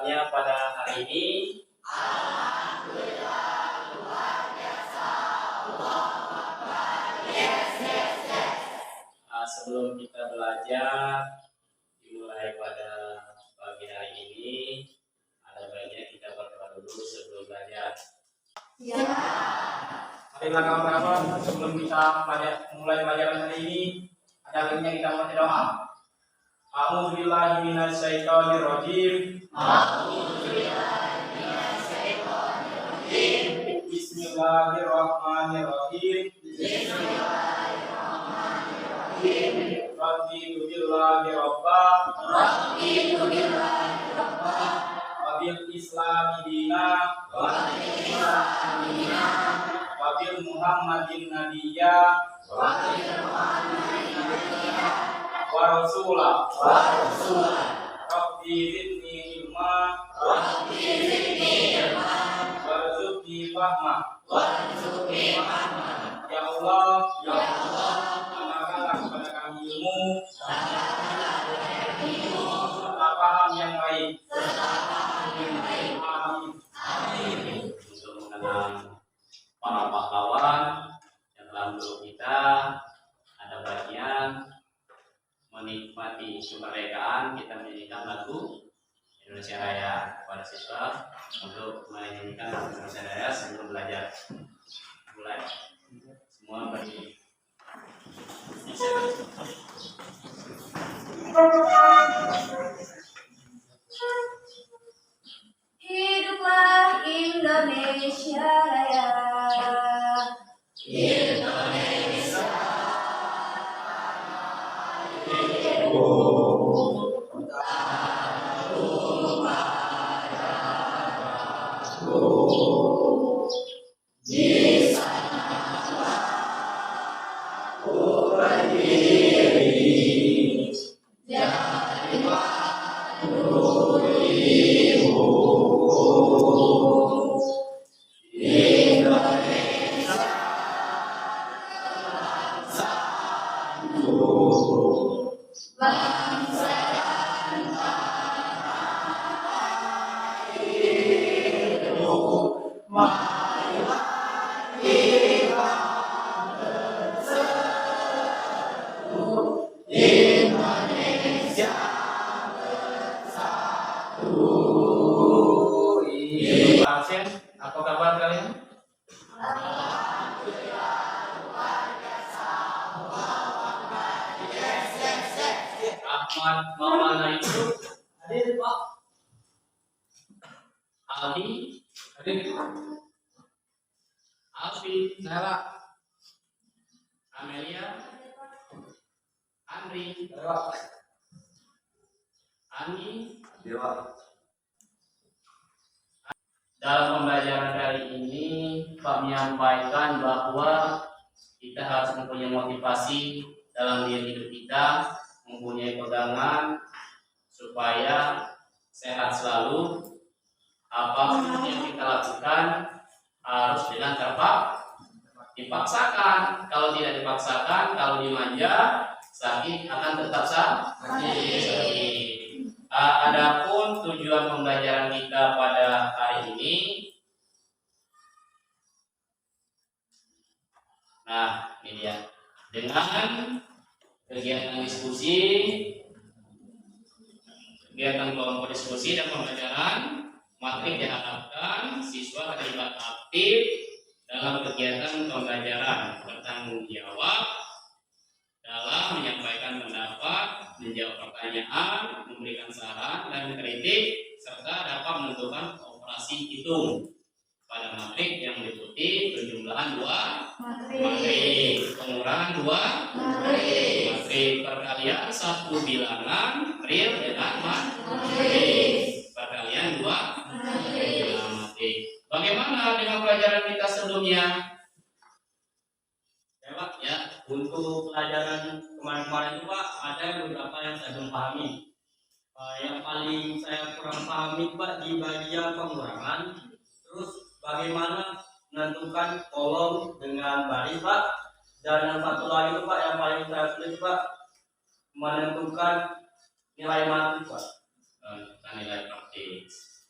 kabarnya pada hari ini? Alhamdulillah, luar biasa. Allahu Akbar. Yes. Sebelum kita belajar, dimulai pada pagi hari ini, ada baiknya kita berdoa dulu sebelum belajar. Ya. Marilah kawan-kawan, sebelum kita mulai pelajaran hari ini, ada baiknya kita membaca doa. A'udzubillahi minasyaitonirrajim. Bismillahirrahmanirrahim. Raditu billahi rabba. Wabil islami dina. Wabil muhammadin nabiyya. Wa rasulah. Rabbi zidni ilma. Warzuqni fahma. Ya Allah, amalkanlah kepada kami ilmu, serta paham yang baik. Amin. Untuk mengenang para pahlawan yang telah mendahului kita, ada baiknya menikmati kemerdekaan kita menyanyikan lagu Indonesia Raya kepada siswa untuk menyanyikan lagu Indonesia Raya sebelum belajar. Mulai semua berdiri. Hiduplah Indonesia Raya. Absen, apa kabar kalian? Ahmad Maulana itu hadir Pak. Aldi hadir. Alfi, Nela, Amelia, Andri, Ani, Dalam pembelajaran kali ini Pak menyampaikan bahwa kita harus mempunyai motivasi dalam diri hidup kita, mempunyai pegangan supaya sehat selalu. Apapun yang kita lakukan harus dengan dipaksakan. Kalau tidak dipaksakan, kalau dimanja, sakit akan tetap sakit. Adapun tujuan pembelajaran kita pada hari ini, nah ini dia, dengan kegiatan diskusi, kegiatan kelompok diskusi dan pembelajaran materi diharapkan siswa terlibat aktif dalam kegiatan pembelajaran, bertanggung jawab dalam menyampaikan pendapat, menjawab pertanyaan, memberikan saran dan kritik, serta dapat menentukan operasi hitung pada materi yang meliputi penjumlahan 2 materi, pengurangan 2 materi, perkalian 1 bilangan real dengan materi, perkalian 2 materi. Bagaimana dengan pelajaran kita sebelumnya? Ya, untuk pelajaran kemarin-kemarin itu Pak, ada beberapa yang saya belum pahami. Yang paling saya kurang pahami Pak di bagian pengurangan. Terus bagaimana menentukan kolom dengan baris Pak. Dan yang satu lagi itu Pak, yang paling saya sulit Pak, menentukan nilai mati Pak. Nilai praktis.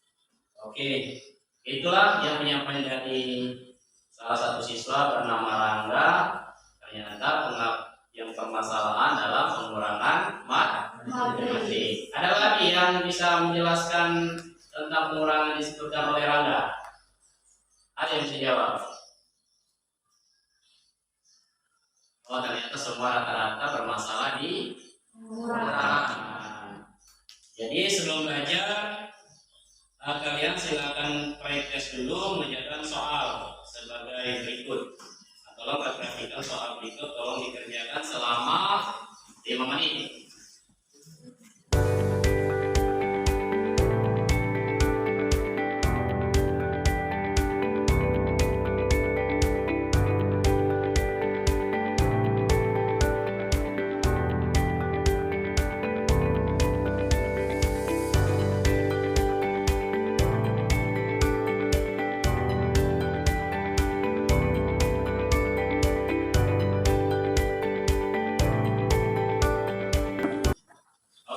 Oke, itulah yang penyampaian dari salah satu siswa bernama Rangga. Ternyata yang permasalahan dalam pengurangan matematik. Ada lagi yang bisa menjelaskan tentang pengurangan disebutkan oleh Rangga? Ada yang bisa jawab? Oh, ternyata semua rata-rata bermasalah di pengurangan. Jadi sebelum belajar, kalian silakan pretest dulu mengerjakan soal sebagai berikut. Tolong perhatikan soal berikut, tolong dikerjakan selama 5 menit.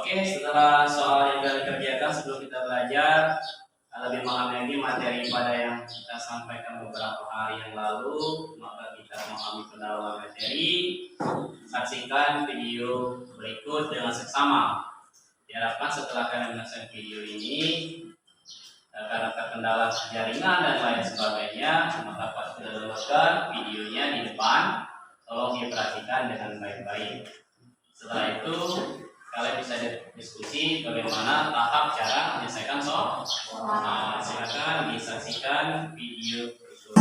Oke, setelah soal yang sudah dikerjakan sebelum kita belajar lebih memahami materi pada yang kita sampaikan beberapa hari yang lalu, maka kita memahami pendalaman materi. Saksikan video berikut dengan seksama. Diharapkan setelah kalian menonton video ini, karena terkendala jaringan dan lain sebagainya, maka dapat didownloadkan videonya di depan. Tolong diperhatikan dengan baik-baik. Setelah itu kalian bisa diskusi bagaimana tahap cara menyelesaikan soal. Nah, silakan disaksikan video berikut.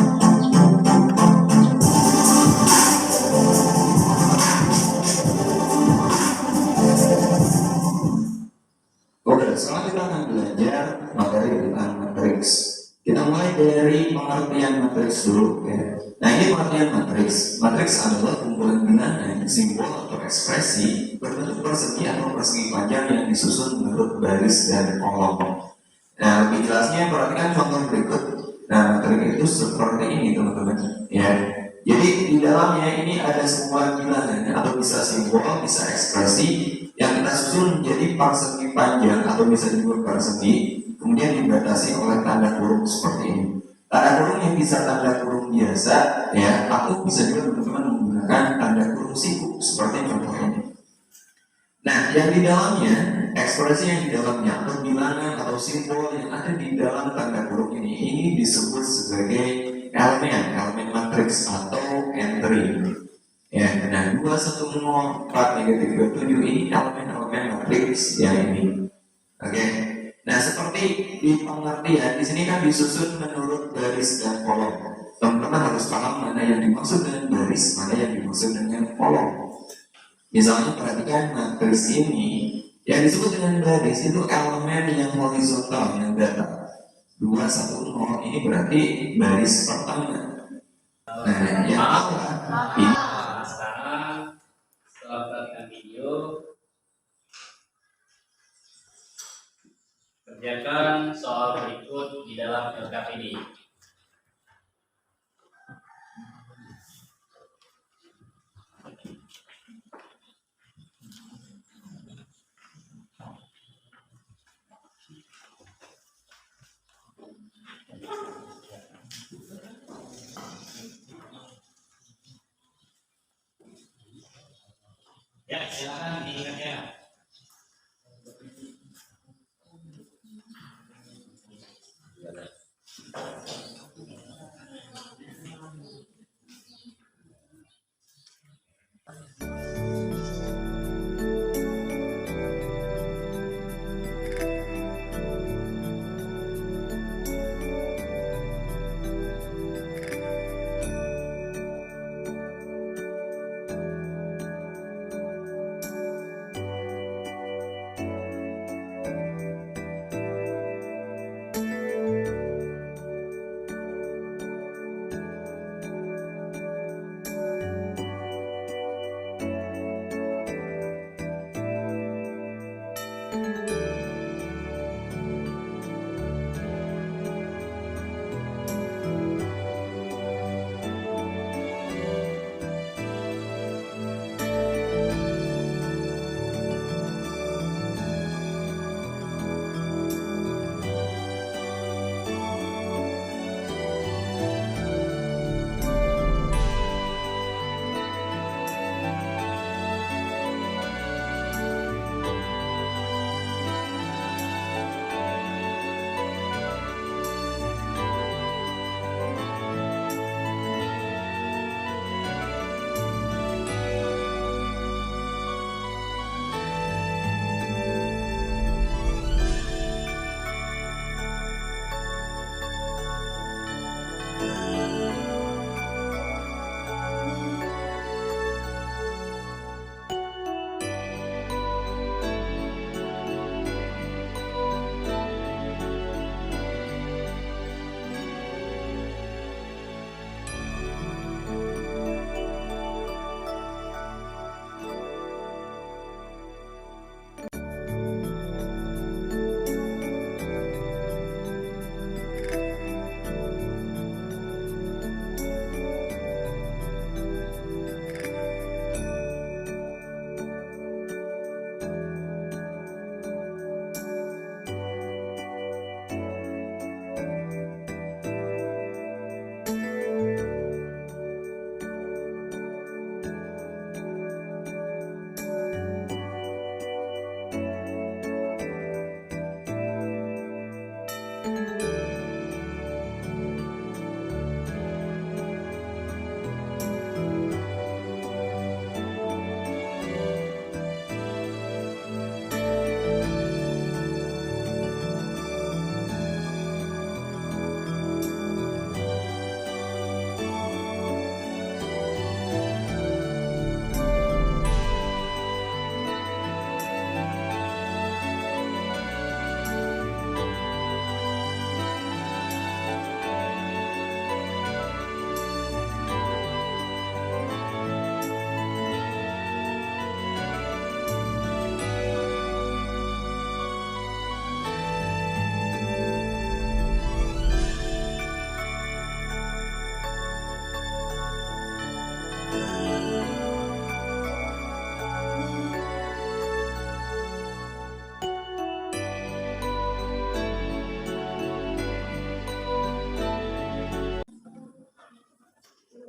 Oke, sekarang kita akan belajar materi tentang matriks. Kita mulai dari pengertian matriks dulu. Ya. Nah, ini pengertian matriks. Matriks adalah kumpulan bilangan, simbol atau ekspresi berbentuk persegi atau persegi panjang yang disusun menurut baris dan kolom. Nah, lebih jelasnya perhatikan contoh berikut. Nah, matrik itu seperti ini, teman-teman. Ya, jadi di dalamnya ini ada semua bilangan atau bisa simbol, bisa ekspresi yang kita susun menjadi persegi panjang atau bisa disebut persegi, kemudian dibatasi oleh tanda kurung seperti ini. Tanda kurung yang bisa tanda kurung biasa, ya, atau bisa juga teman-teman menggunakan tanda kurung siku seperti contoh ini. Nah, yang di dalamnya, ekspresi yang di dalamnya atau bilangan atau simbol yang ada di dalam tanda kurung ini disebut sebagai elemen matriks atau entry. Ya, nah 2104 negatif 27 ini elemen matriks yang ini. Oke. Nah, seperti di pengertian di sini kan disusun menurut baris dan kolom. Teman-teman harus paham mana yang dimaksud dengan baris, mana yang dimaksud dengan kolom. Misalnya perhatikan matriks ini yang disebut dengan baris itu elemen yang horizontal yang datar. 210 ini berarti baris pertama. Nah, yang apa? Ini Setelah perhatikan video, kerjakan soal berikut di dalam LKPD. Ya, silakan dikerjakan.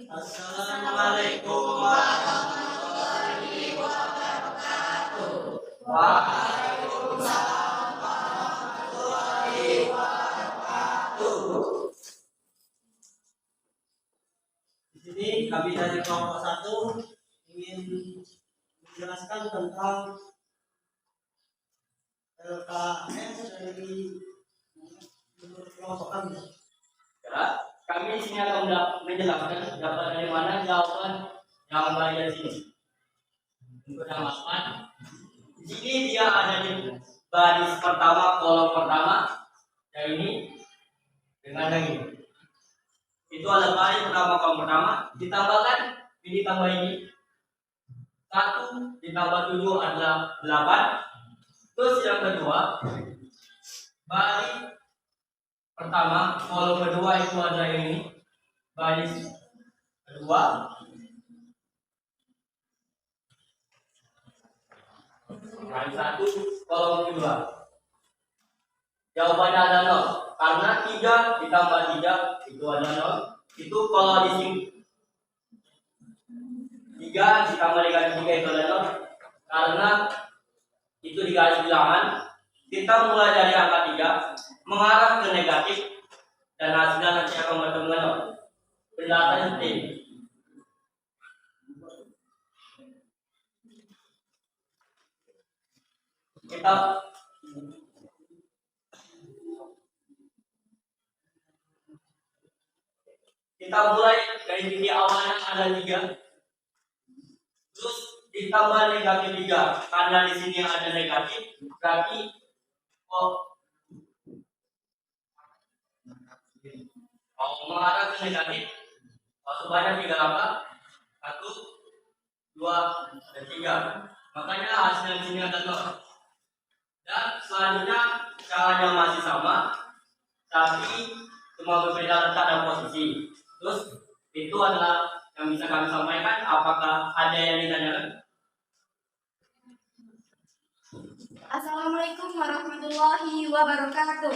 Assalamualaikum. Di sini kami dari kelompok 1 ingin menjelaskan tentang LKS dari menurut kelompok kami. Ya, kami di sini akan menjelaskan dapat dari mana jawaban yang bagian sini. Untuk yang masukkan, di sini dia ada di baris pertama, kolom pertama, yang ini dengan yang ini. Itu ada baris pertama, kolom pertama, ditambahkan ini tambah ini 1 ditambah 7 adalah 8. Terus yang kedua, baris pertama, kolom kedua itu ada yang ini, baris kedua, baris 1, kolom kedua. Jawabannya ada 0 karena 3 ditambah 3 itu ada 0. Itu kalau di sini 3 ditambah dengan 3 itu ada 0 karena itu di garis bilangan. Kita mulai dari angka 3 mengarah ke negatif dan hasilnya nanti akan bertemu dengan 0. Penjelasannya seperti ini. Kita mulai dari titik awalnya ada 3, terus ditambah negatif 3 karena di sini ada negatif, berarti mengarah ke negatif sebanyak 3 angka, 1, 2, dan 3. Makanya hasilnya di sini ada 0. Dan selanjutnya caranya masih sama, tapi cuma berbeda letak dan posisi. Terus itu adalah yang bisa kami sampaikan. Apakah ada yang ditanyakan? Assalamualaikum warahmatullahi wabarakatuh.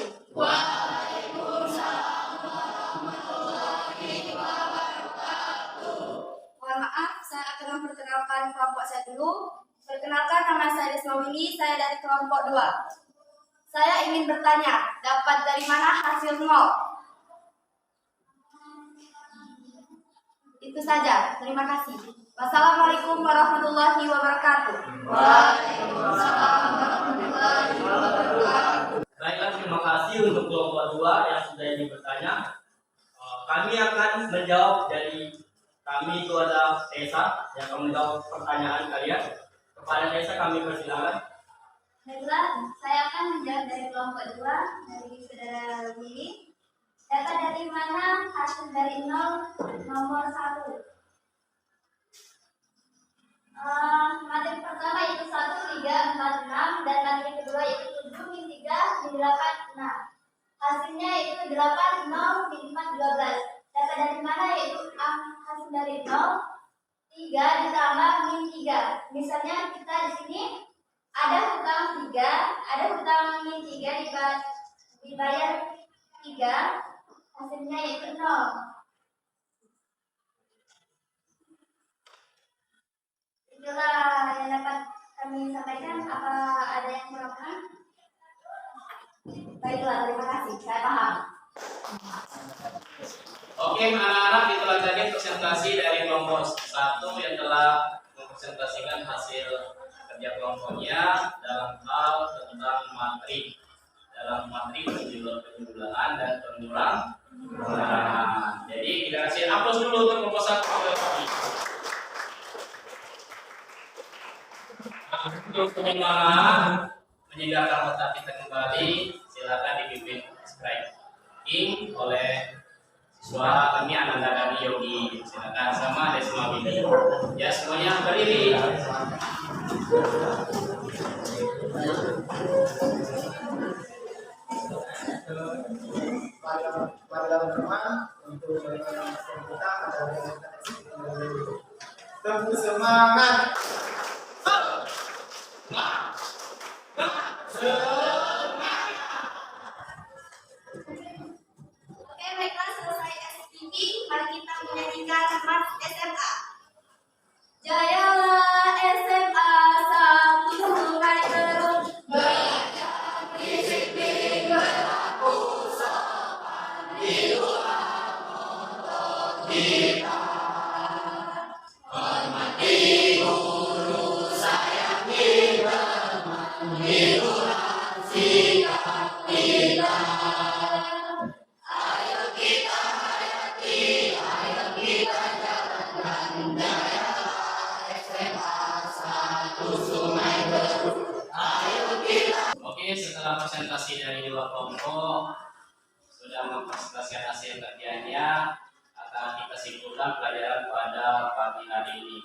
Mohon maaf, saya akan memperkenalkan kelompok saya dulu. Perkenalkan, nama saya Desmawini, saya dari kelompok 2. Saya ingin bertanya, dapat dari mana hasil 0? Itu saja, terima kasih. Wassalamualaikum warahmatullahi wabarakatuh. Baiklah, terima kasih untuk kelompok 2 yang sudah ingin bertanya. kami akan menjawab dari kami itu ada Tessa yang akan menjawab pertanyaan kalian. Kepada Tessa kami persilakan. Baiklah, saya akan menjawab dari kelompok 2 dari saudara Willy. Data dari mana hasil dari 0 nomor 1? Materi pertama yaitu 1, 3, 4, 6 dan materi kedua yaitu 7, min 3, min 8, 6. Hasilnya yaitu 8, 0, min 4, 12. Data dari mana yaitu hasil dari 0, 3 ditambah min 3. Misalnya kita di sini ada hutang 3, ada hutang min 3 dibayar 3, hasilnya yaitu 0. Itulah yang dapat kami sampaikan. Apa ada yang kurang paham? Baiklah, terima kasih. Saya paham. Oke, anak-anak, itulah tadi presentasi dari kelompok 1 yang telah mempresentasikan hasil kerja kelompoknya dalam hal tentang materi. Dalam materi penjumlahan dan pengurangan. Jadi kita kasih aplaus dulu untuk kelompok 1 kami. Untuk penyemangat meninggalkan otak kita kembali, silakan dipimpin scribing oleh siswa kami Ananda kami Yogi. Silakan sama Desma Widi. Ya, semuanya berdiri. Pada teman untuk bagaimana kita ada tepuk semangat. Oke, baiklah, selesai SPP. Mari kita menyanyikan Mas SMA. Jayalah SMA, satu sungai terus belajar disiplin berlaku sopan itulah moto kita. Hormati guru, sayangi teman, itulah sikap kita. Ayo kita hayati, ayo kita jalankan Jayalah SMA, satu sungai terus. Ayo kita. Oke, setelah presentasi dari dua kelompok sudah mempresentasikan hasil kerjanya, akan kita simpulkan pelajaran pada pagi hari ini.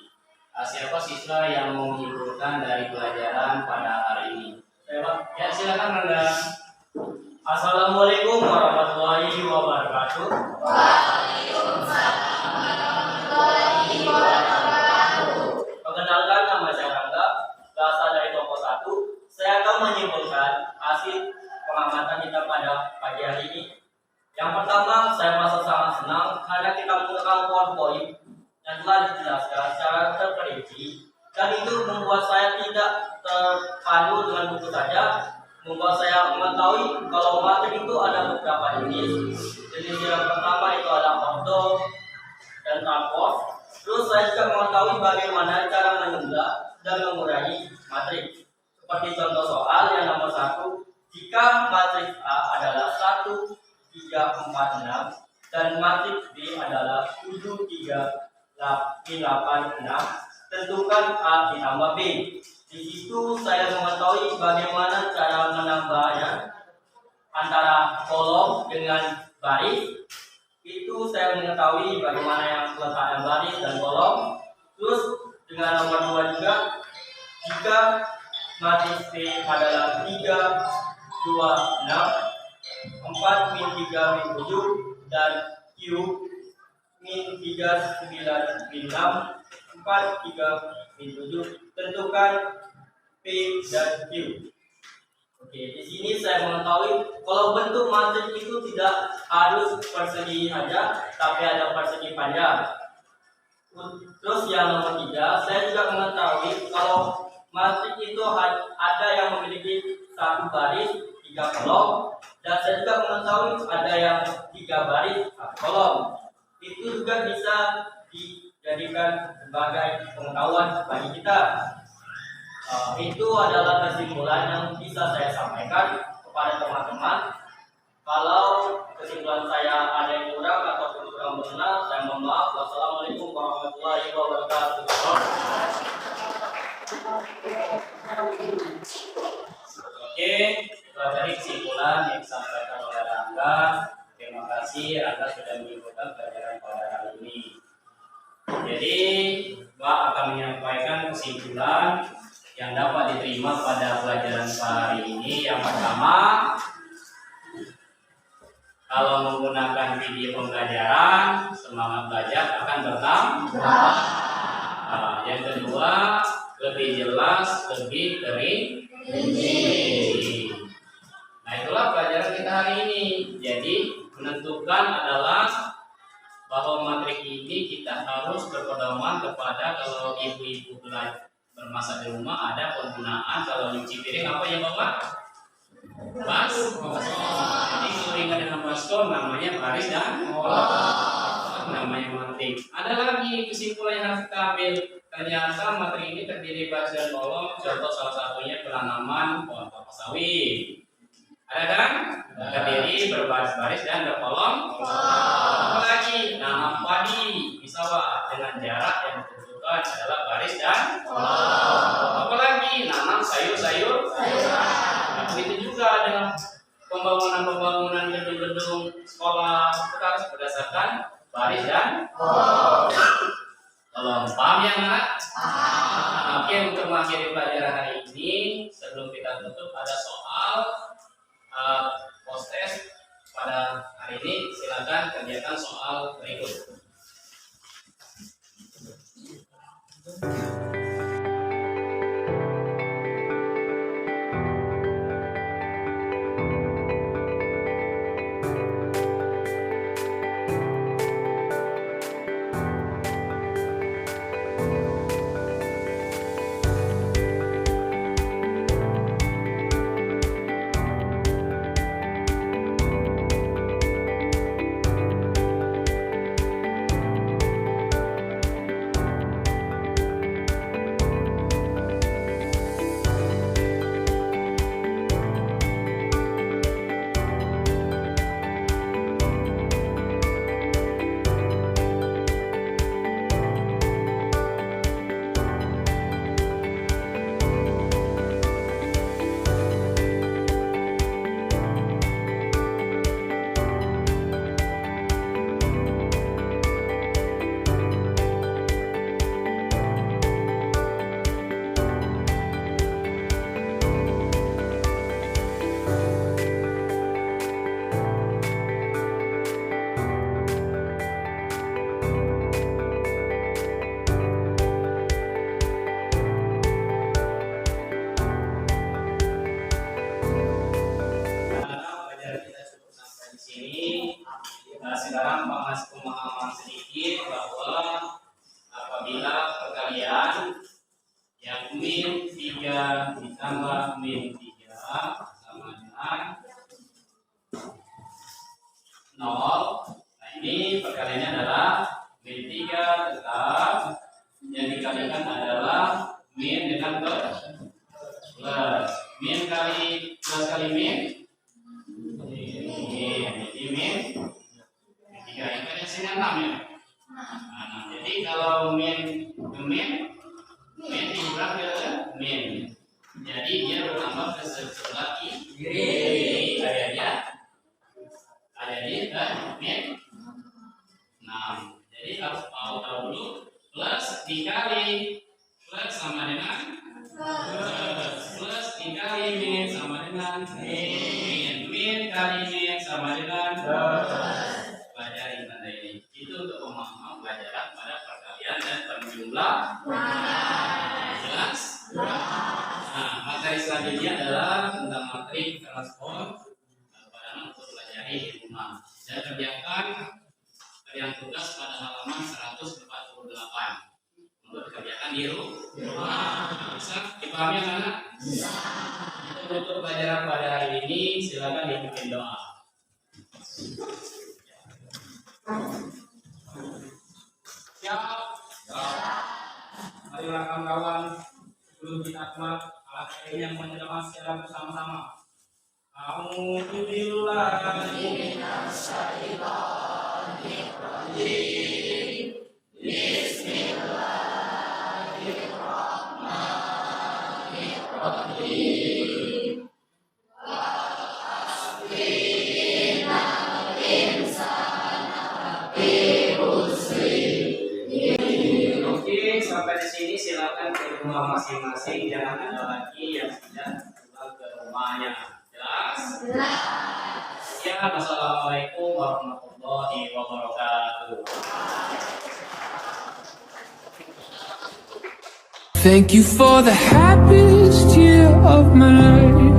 Siapa siswa yang mau menyimpulkan dari pelajaran pada hari ini? Ya, silakan Anda. Assalamualaikum warahmatullahi wabarakatuh. Waalaikumsalam warahmatullahi wabarakatuh. Perkenalkan, nama saya Rangga, berasal dari kelompok 1. Saya akan menyimpulkan hasil pengamatan kita pada pagi hari ini. Yang pertama, saya merasa sangat senang karena kita menggunakan PowerPoint yang telah dijelaskan secara terperinci, dan itu membuat saya tidak terpadu dengan buku saja, membuat saya mengetahui kalau materi itu ada beberapa jenis. Jenis yang pertama itu ada ordo dan transport. Terus saya juga mengetahui bagaimana cara menjumlah dan mengurangi materi. Seperti contoh soal yang nomor 1, jika matrik A adalah 1, 3, 4, 6 dan matrik B adalah 7, 3, 8, 6, tentukan A ditambah B. Di situ saya mengetahui bagaimana cara menambahnya antara kolom dengan baris. Itu saya mengetahui bagaimana yang letakkan baris dan kolom. Terus dengan nomor 2 juga, jika matris B adalah 3, 2, 6, 4, min 3, min 7 dan Q min 3, 9, min 6, 4, 3, min 7, tentukan P dan Q. Oke, di sini saya mengetahui kalau bentuk matrik itu tidak harus persegi saja, tapi ada persegi panjang. Terus yang nomor 3, saya juga mengetahui kalau matrik itu ada yang memiliki 1 baris, 3 kolom, dan saya juga mengetahui ada yang 3 baris, 1 kolom. Itu juga bisa dijadikan sebagai pengetahuan bagi kita. Itu adalah kesimpulan yang bisa saya sampaikan kepada teman-teman. Kalau kesimpulan saya ada yang kurang ataupun kurang kasih atas sudah mengikuti pelajaran pada hari ini. Jadi, Pak akan menyampaikan kesimpulan yang dapat diterima pada pelajaran hari ini. Yang pertama, kalau menggunakan video pembelajaran, semangat belajar akan bertambah. Yang kedua, lebih jelas, lebih terinci. Nah, itulah pelajaran kita hari ini. Jadi, menentukan adalah bahwa materi ini kita harus berpedoman kepada kalau ibu-ibu bermasak di rumah ada penggunaan kalau nyuci piring apa ya Bapak? Baskom. Jadi kalau ingat dengan baskom namanya baris dan namanya materi. Ada lagi kesimpulan yang harus kita ambil. Ternyata materi ini terdiri baris dan kolom. Contoh salah satunya penanaman pohon kelapa sawit. Ada kan? Terdiri berbaris-baris dan berkolom. Apalagi nanam padi di sawah dengan jarak yang ditentukan adalah baris dan kolom. Apalagi nanam sayur-sayur. Nah, begitu juga dengan pembangunan gedung-gedung sekolah kita harus berdasarkan baris dan kolom. Paham ya anak? Oke, untuk mengakhiri pelajaran hari ini sebelum kita tutup ada soal post test pada hari ini. Silakan kerjakan soal berikut. Sekarang Pak Mas pemahaman sedikit bahwa apabila perkalian yang min 3 ditambah min 3 sama dengan 0. Nah, ini perkaliannya adalah min 3 tetap yang dikalikan adalah min dengan plus. Min kali plus kali min. Jadi min 3 itu hasilnya 6 ya. Nah, jadi kalau min ke min dikurang ke min. Jadi dia bertambah ke sebelah kiri. Ada di min 6. Jadi harus tahu dulu plus dikali plus sama dengan plus dikali min sama dengan min kali min sama dengan pelajari tanda ini. Itu untuk pemahaman pelajaran pada perkalian dan penjumlah. Jelas? Nah, materi selanjutnya adalah tentang materi transport pada untuk pelajari di rumah dan kerjakan yang tugas pada halaman 148 untuk dikerjakan di rumah. Bisa dipahami anak? Bisa. Untuk pelajaran pada hari ini silakan dipimpin doa. Siap? Marilah kawan-kawan sebelum kita keluar alat yang menjelaskan secara bersama-sama. Alhamdulillah. Bismillahirrahmanirrahim. rumah masing-masing, jangan ada lagi yang tidak pulang ke rumahnya. Jelas? Ya, wassalamualaikum warahmatullahi wabarakatuh. Thank you for the happiest year of my life.